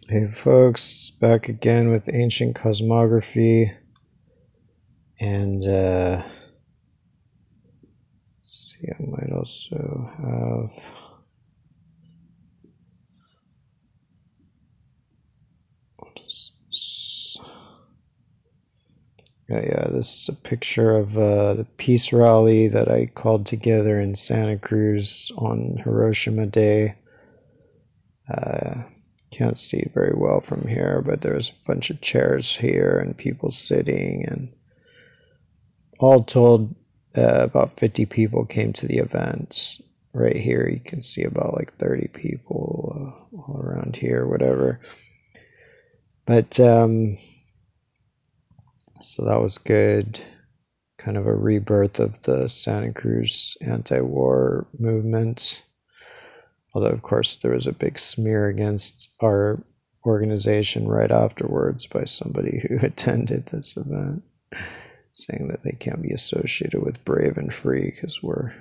Hey folks, back again with ancient cosmography, and see, I might also have what is this? Yeah, this is a picture of the peace rally that I called together in Santa Cruz on Hiroshima Day. Can't see very well from here, but there's a bunch of chairs here and people sitting, and all told, about 50 people came to the event. Right here, you can see about like 30 people all around here, whatever. But so that was good. Kind of a rebirth of the Santa Cruz anti-war movement. Although, of course, there was a big smear against our organization right afterwards by somebody who attended this event, saying that they can't be associated with Brave and Free because we're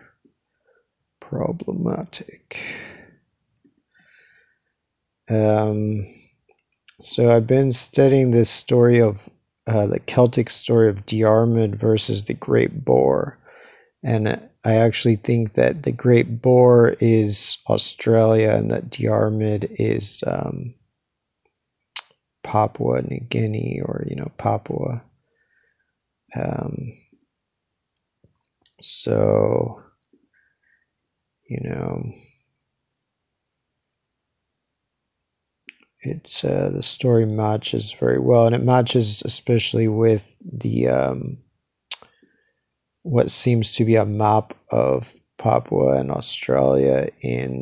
problematic. So I've been studying this story of the Celtic story of Diarmuid versus the Great Boar. And I actually think that the Great Boar is Australia and that Diarmuid is Papua New Guinea, or, Papua. So, it's the story matches very well, and it matches especially with the what seems to be a map of Papua and Australia in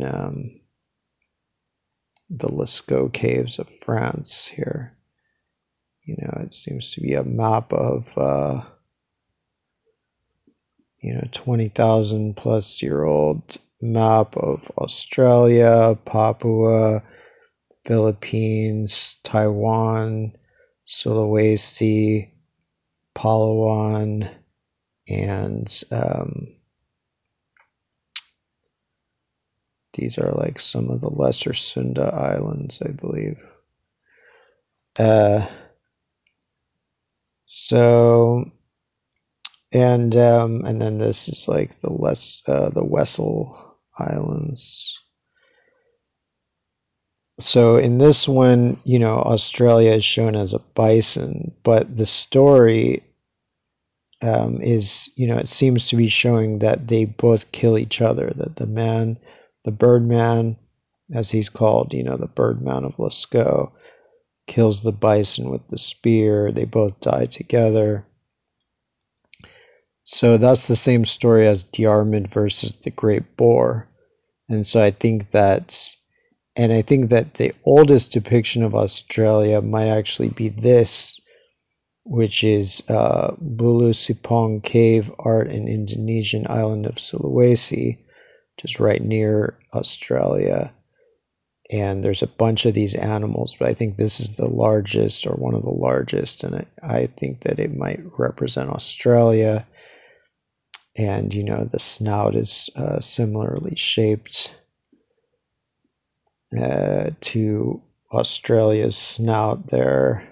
the Lascaux caves of France here. It seems to be a map of 20,000 plus year old map of Australia, Papua, Philippines, Taiwan, Sulawesi, Palawan, and these are like some of the Lesser Sunda Islands, I believe. And then this is like the Wessel Islands. So in this one, Australia is shown as a bison, but the story is, it seems to be showing that they both kill each other, that the Birdman, as he's called, the Birdman of Lascaux, kills the bison with the spear. They both die together. So that's the same story as Diarmuid versus the Great Boar. And so I think that the oldest depiction of Australia might actually be this, which is Bulu Sipong cave art in Indonesian island of Sulawesi, which is right near Australia. And there's a bunch of these animals, but I think this is the largest, or one of the largest, and I think that it might represent Australia. And, the snout is similarly shaped to Australia's snout there.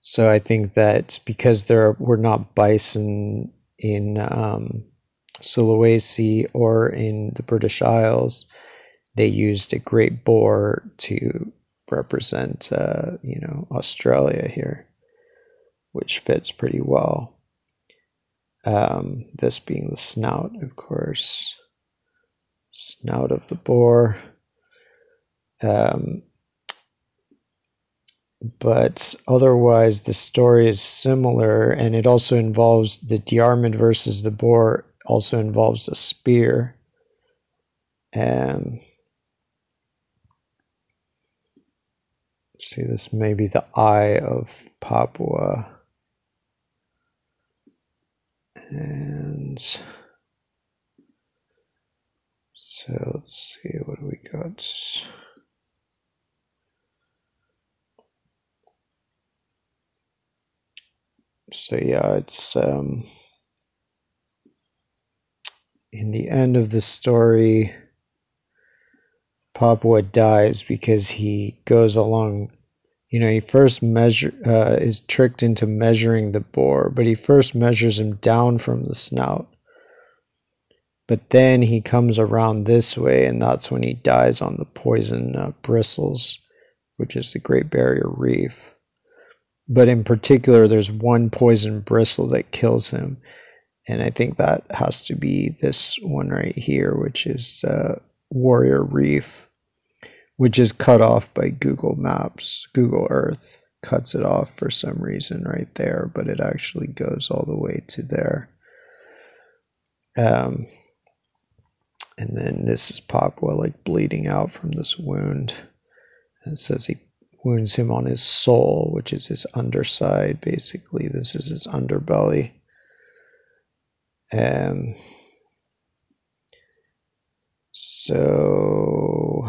So I think that because there were not bison in Sulawesi or in the British Isles, they used a great boar to represent, Australia here, which fits pretty well. This being the snout, of course, snout of the boar. But otherwise, the story is similar, and it also involves the Diarmuid versus the boar, also involves a spear. See, this may be the eye of Papua. And so let's see, what do we got? So yeah, it's in the end of the story, Papua dies because he goes along, he first is tricked into measuring the boar, but he first measures him down from the snout. But then he comes around this way, and that's when he dies on the poison bristles, which is the Great Barrier Reef. But in particular, there's one poison bristle that kills him. And I think that has to be this one right here, which is Warrior Reef, which is cut off by Google Maps. Google Earth cuts it off for some reason right there, but it actually goes all the way to there. And then this is Papua like bleeding out from this wound. And it says he wounds him on his soul, which is his underside, basically. This is his underbelly. So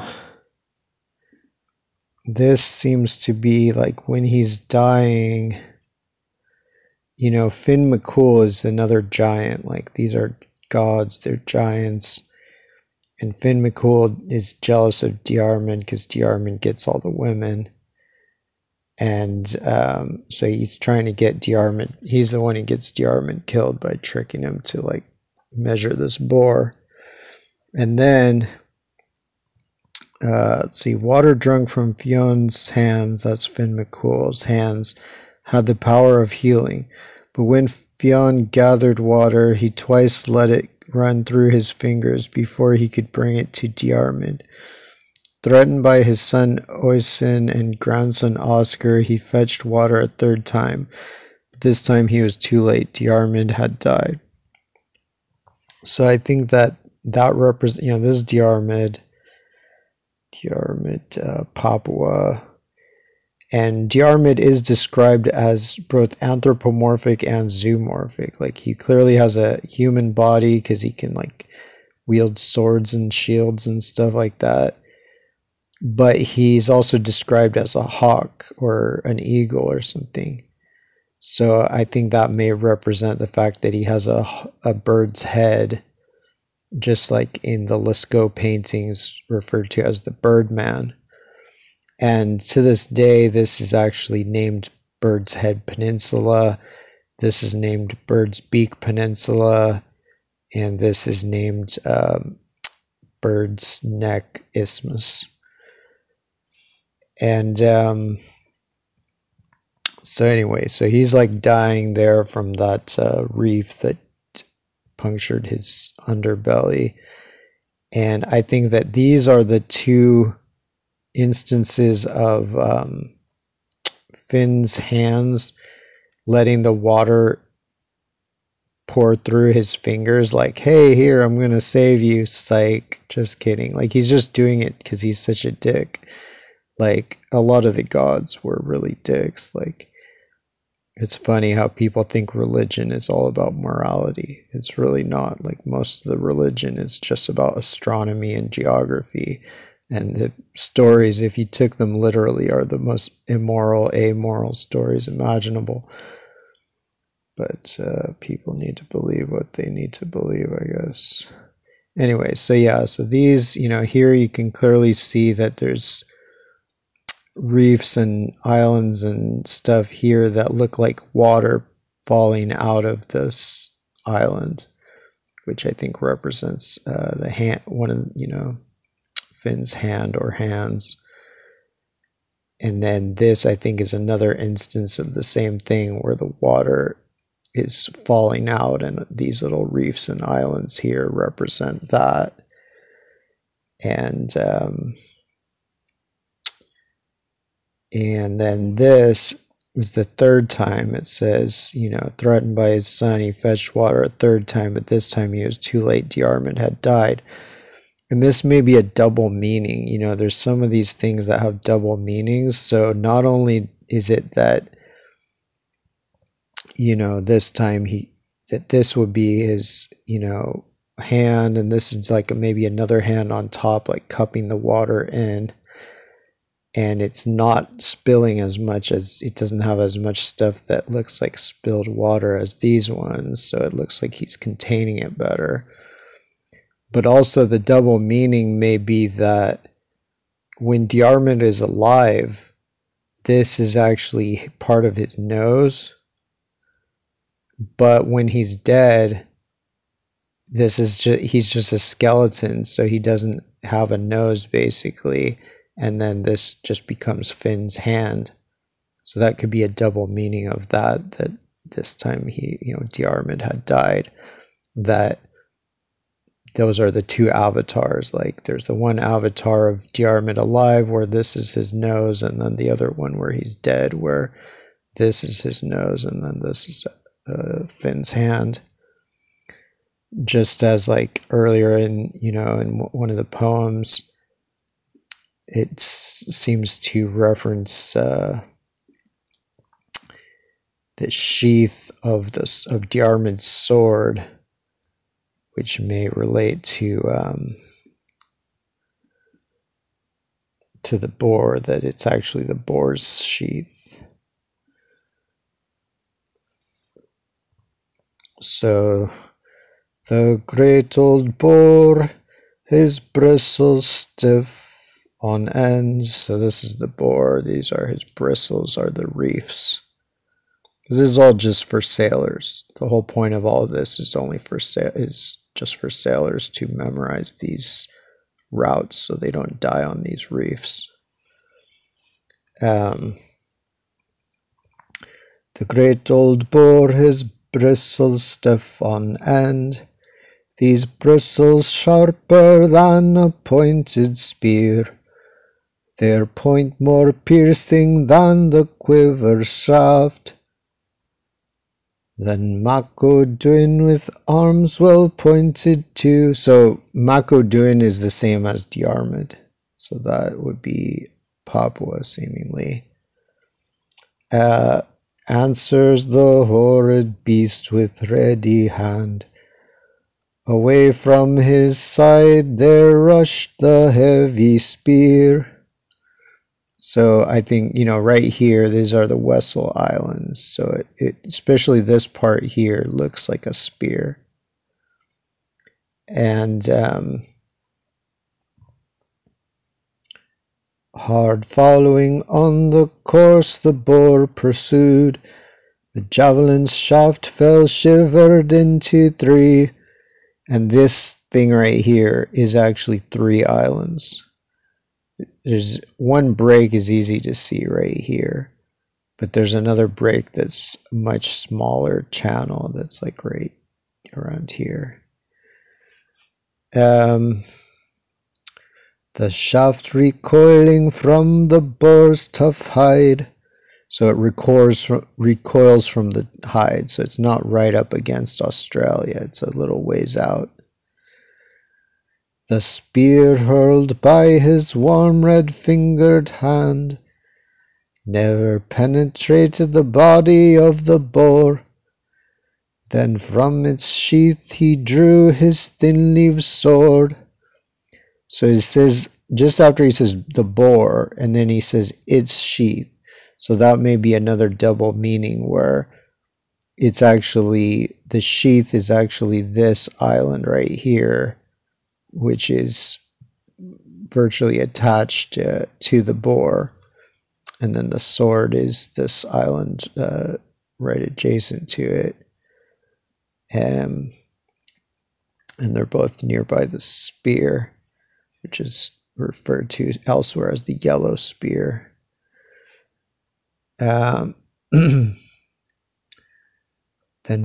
this seems to be like when he's dying, Finn McCool is another giant. Like, these are gods, they're giants. And Finn McCool is jealous of Diarmuid because Diarmuid gets all the women. And so he's trying to get Diarmuid. He's the one who gets Diarmuid killed by tricking him to like measure this boar. And then, let's see, water drunk from Fion's hands, that's Finn McCool's hands, had the power of healing. But when Fion gathered water, he twice let it run through his fingers before he could bring it to Diarmuid. Threatened by his son Oysen and grandson Oscar, he fetched water a third time. But this time he was too late. Diarmuid had died. So I think that represents, this is Diarmuid, Papua. And Diarmuid is described as both anthropomorphic and zoomorphic. Like, he clearly has a human body because he can like wield swords and shields and stuff like that. But he's also described as a hawk or an eagle or something. So I think that may represent the fact that he has a bird's head, just like in the Lascaux paintings referred to as the Birdman. And to this day, this is actually named Bird's Head Peninsula. This is named Bird's Beak Peninsula. And this is named Bird's Neck Isthmus. And so anyway, so he's like dying there from that reef that punctured his underbelly. And I think that these are the two instances of Finn's hands letting the water pour through his fingers, like, hey, here, I'm gonna save you, psych, just kidding. Like, he's just doing it because he's such a dick. Like, a lot of the gods were really dicks. Like, it's funny how people think religion is all about morality. It's really not. Like, most of the religion is just about astronomy and geography. And the stories, if you took them literally, are the most immoral, amoral stories imaginable. But people need to believe what they need to believe, I guess. Anyway, so yeah, so these, here you can clearly see that there's reefs and islands and stuff here that look like water falling out of this island, which I think represents the hand, one of, Finn's hand or hands. And then this, I think, is another instance of the same thing where the water is falling out, and these little reefs and islands here represent that. And then this is the third time. It says, threatened by his son, he fetched water a third time, but this time he was too late. Diarmuid had died. And this may be a double meaning. There's some of these things that have double meanings. So not only is it that, this time that this would be his, hand, and this is like maybe another hand on top, like cupping the water in. And it's not spilling as much, as it doesn't have as much stuff that looks like spilled water as these ones. So it looks like he's containing it better. But also the double meaning may be that when Diarmuid is alive, this is actually part of his nose. But when he's dead, this is he's just a skeleton, so he doesn't have a nose basically, and then this just becomes Finn's hand. So that could be a double meaning of that this time Diarmuid had died, that those are the two avatars. Like there's the one avatar of Diarmuid alive where this is his nose, and then the other one where he's dead where this is his nose, and then this is Finn's hand. Just as like earlier in one of the poems, it seems to reference the sheath of Diarmuid's sword, which may relate to the boar, that it's actually the boar's sheath. So the great old boar, his bristles stiff on end. So this is the boar. These are his bristles, are the reefs. This is all just for sailors. The whole point of all of this is just for sailors to memorize these routes so they don't die on these reefs. The great old boar, his bristles stiff on end. These bristles sharper than a pointed spear, their point more piercing than the quiver shaft. Then Mako Duin with arms well pointed too. So Mako Duin is the same as Diarmuid. So that would be Papua seemingly. Answers the horrid beast with ready hand. Away from his side there rushed the heavy spear. So I think, right here, these are the Wessel Islands. So it especially this part here looks like a spear. And hard following on the course the boar pursued. The javelin's shaft fell shivered into three. And this thing right here is actually 3 islands. There's one break is easy to see right here, but there's another break that's much smaller channel that's like right around here. The shaft recoiling from the boar's tough hide, so it recoils from the hide, so it's not right up against Australia, it's a little ways out. The spear hurled by his warm red-fingered hand never penetrated the body of the boar. Then from its sheath he drew his thin-leaved sword. So he says, just after he says the boar, and then he says its sheath. So that may be another double meaning where it's actually, the sheath is actually this island right here, which is virtually attached to the boar, and then the sword is this island right adjacent to it, and they're both nearby the spear, which is referred to elsewhere as the yellow spear. Then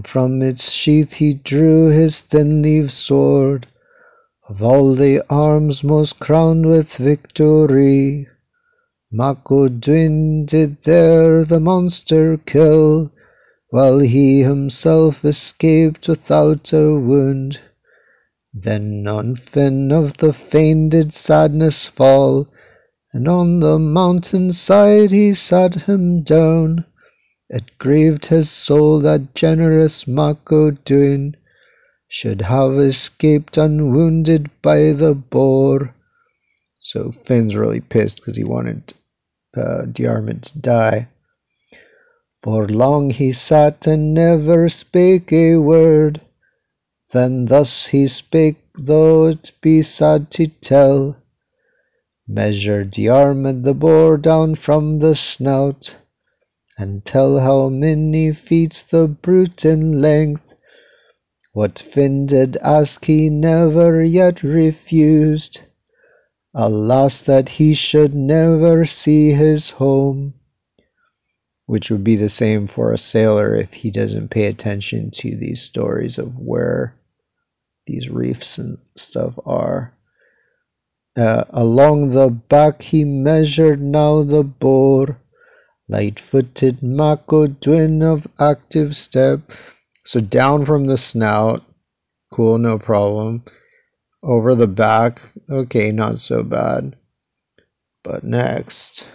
from its sheath he drew his thin-leaved sword, of all the arms most crowned with victory. Mako Duin did there the monster kill, while he himself escaped without a wound. Then on Finn of the Fane did sadness fall, and on the mountain side he sat him down. It grieved his soul that generous Mako Duin should have escaped unwounded by the boar. So Finn's really pissed because he wanted Diarmuid to die. For long he sat and never spake a word. Then thus he spake, though it be sad to tell. Measure Diarmuid the boar down from the snout, and tell how many feet's the brute in length. What Finn did ask he never yet refused. Alas, that he should never see his home. Which would be the same for a sailor if he doesn't pay attention to these stories of where these reefs and stuff are. Along the back he measured now the boar, light-footed Mako Dwin of active step. So down from the snout, cool, no problem. Over the back, okay, not so bad. But next,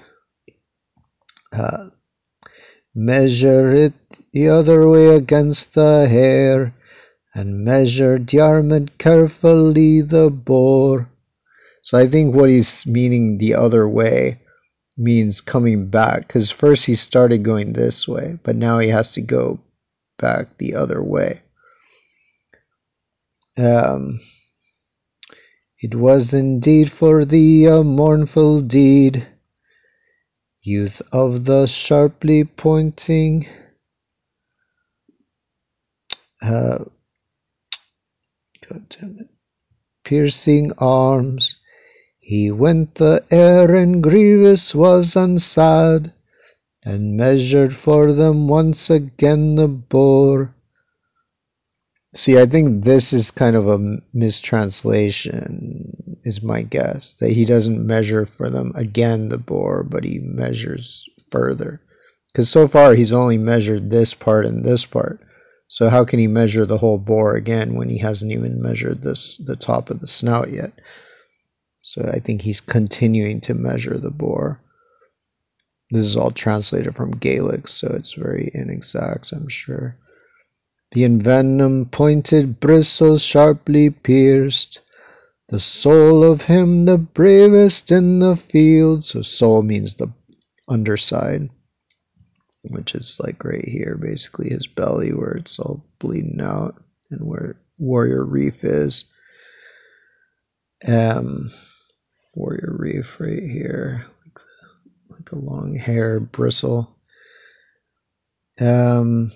measure it the other way against the hair, and measure Diarmuid carefully the boar. So I think what he's meaning the other way means coming back, because first he started going this way, but now he has to go back the other way. It was indeed for thee a mournful deed, youth of the sharply pointing God damn it, piercing arms. He went the air and grievous was and sad, and measured for them once again the boar. See, I think this is kind of a mistranslation, is my guess, that he doesn't measure for them again the boar, but he measures further. Because so far he's only measured this part and this part. So how can he measure the whole boar again when he hasn't even measured the top of the snout yet? So I think he's continuing to measure the boar. This is all translated from Gaelic, so it's very inexact, I'm sure. The envenomed pointed bristles sharply pierced the soul of him the bravest in the field. So soul means the underside, which is like right here, basically his belly where it's all bleeding out and where warrior reef is. Warrior reef right here, like a long hair bristle. Then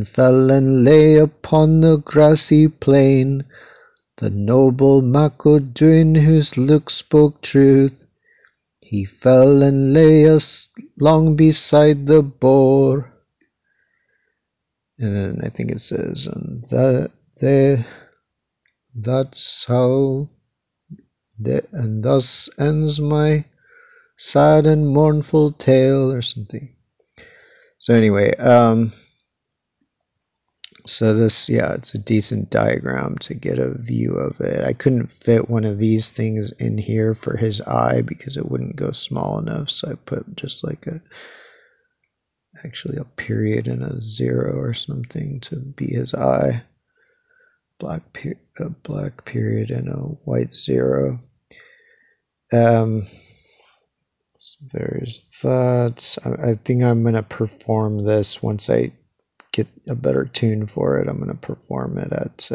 fell and lay upon the grassy plain the noble Mako Dwin, whose look spoke truth. He fell and lay long beside the boar. And then I think it says, and that's how, and thus ends my sad and mournful tale, or something. So anyway, so this, yeah, it's a decent diagram to get a view of it. I couldn't fit one of these things in here for his eye because it wouldn't go small enough, so I put just like actually a period and a 0 or something to be his eye. A black period and a white 0. So there's that. I think I'm going to perform this once I get a better tune for it. I'm going to perform it at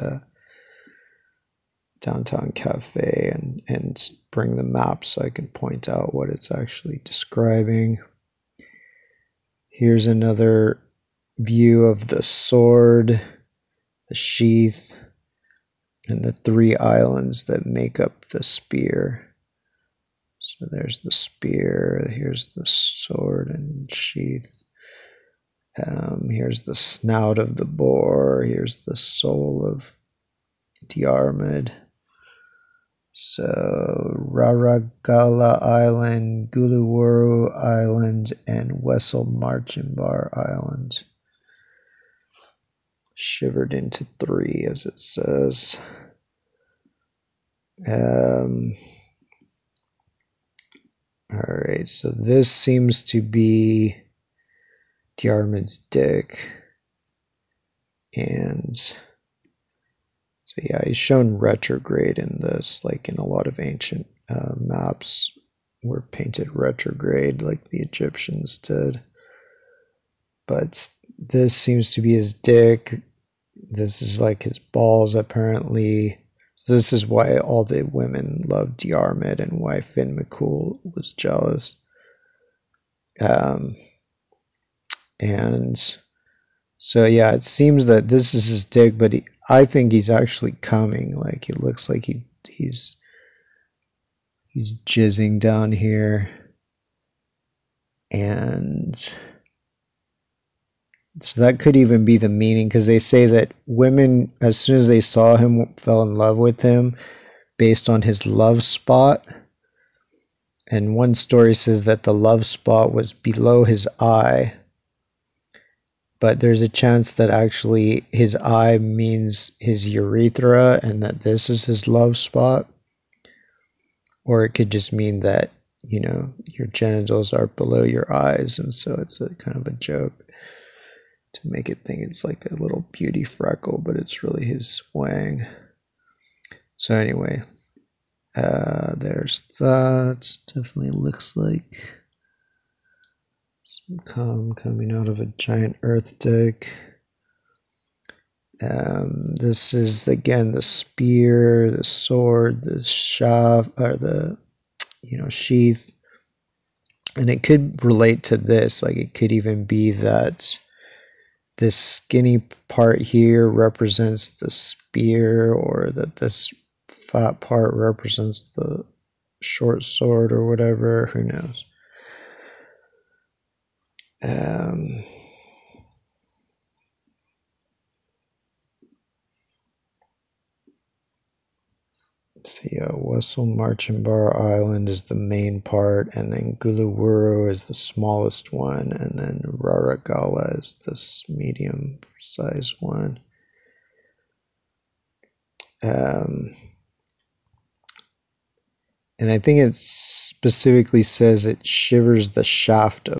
Downtown Cafe and bring the map so I can point out what it's actually describing. Here's another view of the sword, the sheath, and the 3 islands that make up the spear. So there's the spear, here's the sword and sheath. Here's the snout of the boar, here's the soul of Diarmuid. So Raragala Island, Guluwuru Island, and Wessel Marchimbar Island. Shivered into 3, as it says. Alright, so this seems to be Diarmuid's dick. And so yeah, he's shown retrograde in this, like in a lot of ancient maps were painted retrograde like the Egyptians did. But this seems to be his dick. This is like his balls, apparently. So this is why all the women loved Diarmuid and why Finn McCool was jealous. And so yeah, it seems that this is his dick, but I think he's actually coming. Like it looks like he's jizzing down here, and so that could even be the meaning, because they say that women, as soon as they saw him, fell in love with him based on his love spot. And one story says that the love spot was below his eye, but there's a chance that actually his eye means his urethra and that this is his love spot. Or it could just mean that, you know, your genitals are below your eyes, and so it's a kind of a joke to make it think it's like a little beauty freckle, but it's really his wang. So anyway, there's that. Definitely looks like some cum coming out of a giant earth dick. This is again the spear, the sword, the shaft, or the, you know, sheath, and it could relate to this. Like it could even be that this skinny part here represents the spear, or that this fat part represents the short sword, or whatever. Who knows? Let's see, Wessel Marchinbar Island is the main part, and then Guluwuru is the smallest one, and then Raragala is this medium-sized one. And I think it specifically says it shivers the shaft of